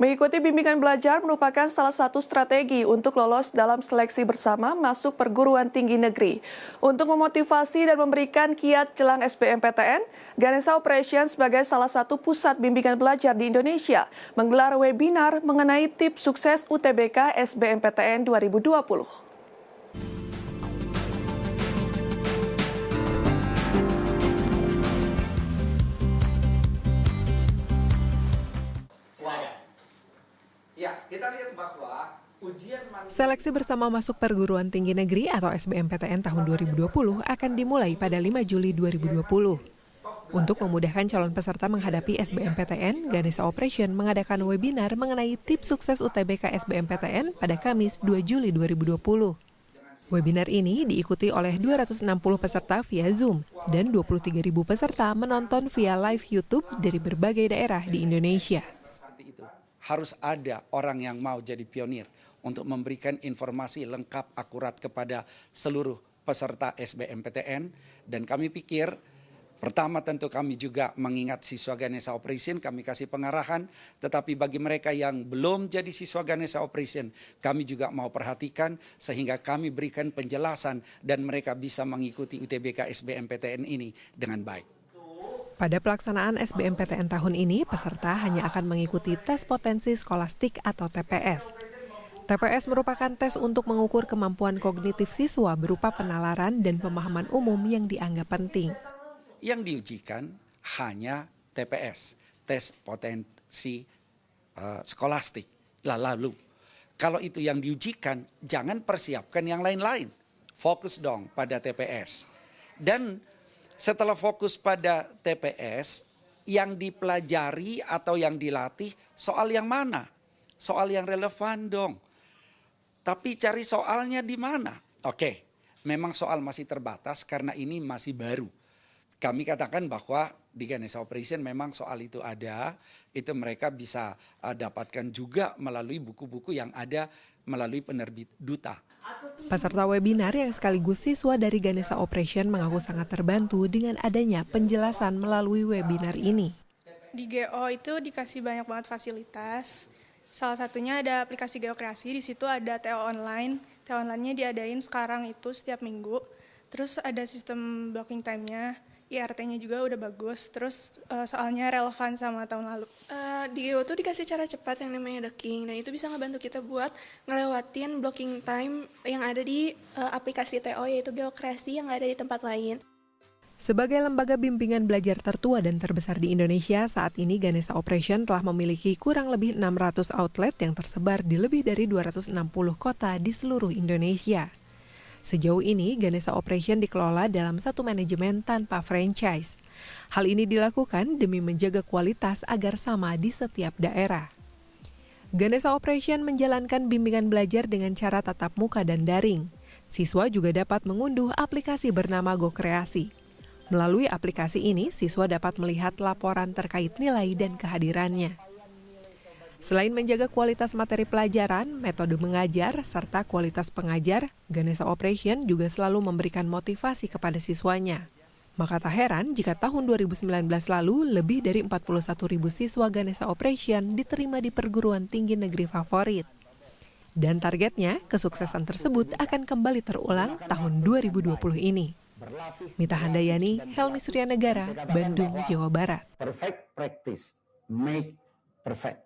Mengikuti bimbingan belajar merupakan salah satu strategi untuk lolos dalam seleksi bersama masuk perguruan tinggi negeri. Untuk memotivasi dan memberikan kiat jelang SBMPTN, Ganesha Operation sebagai salah satu pusat bimbingan belajar di Indonesia menggelar webinar mengenai tips sukses UTBK SBMPTN 2020. Ya, kita lihat bahwa seleksi bersama masuk perguruan tinggi negeri atau SBMPTN tahun 2020 akan dimulai pada 5 Juli 2020. Untuk memudahkan calon peserta menghadapi SBMPTN, Ganesha Operation mengadakan webinar mengenai tips sukses UTBK SBMPTN pada Kamis 2 Juli 2020. Webinar ini diikuti oleh 260 peserta via Zoom dan 23.000 peserta menonton via live YouTube dari berbagai daerah di Indonesia. Harus ada orang yang mau jadi pionir untuk memberikan informasi lengkap akurat kepada seluruh peserta SBMPTN. Dan kami pikir pertama tentu kami juga mengingat siswa Ganesha Operation, kami kasih pengarahan. Tetapi bagi mereka yang belum jadi siswa Ganesha Operation, kami juga mau perhatikan sehingga kami berikan penjelasan dan mereka bisa mengikuti UTBK SBMPTN ini dengan baik. Pada pelaksanaan SBMPTN tahun ini, peserta hanya akan mengikuti tes potensi skolastik atau TPS. TPS merupakan tes untuk mengukur kemampuan kognitif siswa berupa penalaran dan pemahaman umum yang dianggap penting. Yang diujikan hanya TPS, tes potensi skolastik. Lalu, kalau itu yang diujikan, jangan persiapkan yang lain-lain. Fokus dong pada TPS. Dan setelah fokus pada TPS, yang dipelajari atau yang dilatih soal yang mana? Soal yang relevan dong. Tapi cari soalnya di mana? Oke, memang soal masih terbatas karena ini masih baru. Kami katakan bahwa di Ganesha Operation memang soal itu ada, itu mereka bisa dapatkan juga melalui buku-buku yang ada melalui penerbit Duta. Peserta webinar yang sekaligus siswa dari Ganesha Operation mengaku sangat terbantu dengan adanya penjelasan melalui webinar ini. Di GO itu dikasih banyak banget fasilitas. Salah satunya ada aplikasi geokreasi, di situ ada TO online. TO online-nya diadain sekarang itu setiap minggu. Terus ada sistem blocking time-nya, IRT-nya juga udah bagus. Terus soalnya relevan sama tahun lalu. Di GO tuh dikasih cara cepat yang namanya docking, dan itu bisa ngebantu kita buat ngelewatin blocking time yang ada di aplikasi TO, yaitu geokreasi yang ada di tempat lain. Sebagai lembaga bimbingan belajar tertua dan terbesar di Indonesia, saat ini Ganesha Operation telah memiliki kurang lebih 600 outlet yang tersebar di lebih dari 260 kota di seluruh Indonesia. Sejauh ini, Ganesha Operation dikelola dalam satu manajemen tanpa franchise. Hal ini dilakukan demi menjaga kualitas agar sama di setiap daerah. Ganesha Operation menjalankan bimbingan belajar dengan cara tatap muka dan daring. Siswa juga dapat mengunduh aplikasi bernama GoKreasi. Melalui aplikasi ini, siswa dapat melihat laporan terkait nilai dan kehadirannya. Selain menjaga kualitas materi pelajaran, metode mengajar, serta kualitas pengajar, Ganesha Operation juga selalu memberikan motivasi kepada siswanya. Maka tak heran jika tahun 2019 lalu lebih dari 41.000 siswa Ganesha Operation diterima di perguruan tinggi negeri favorit. Dan targetnya, kesuksesan tersebut akan kembali terulang tahun 2020 ini. Mita Handayani, Helmi Suryanegara, Bandung, Jawa Barat. Perfect practice, make perfect.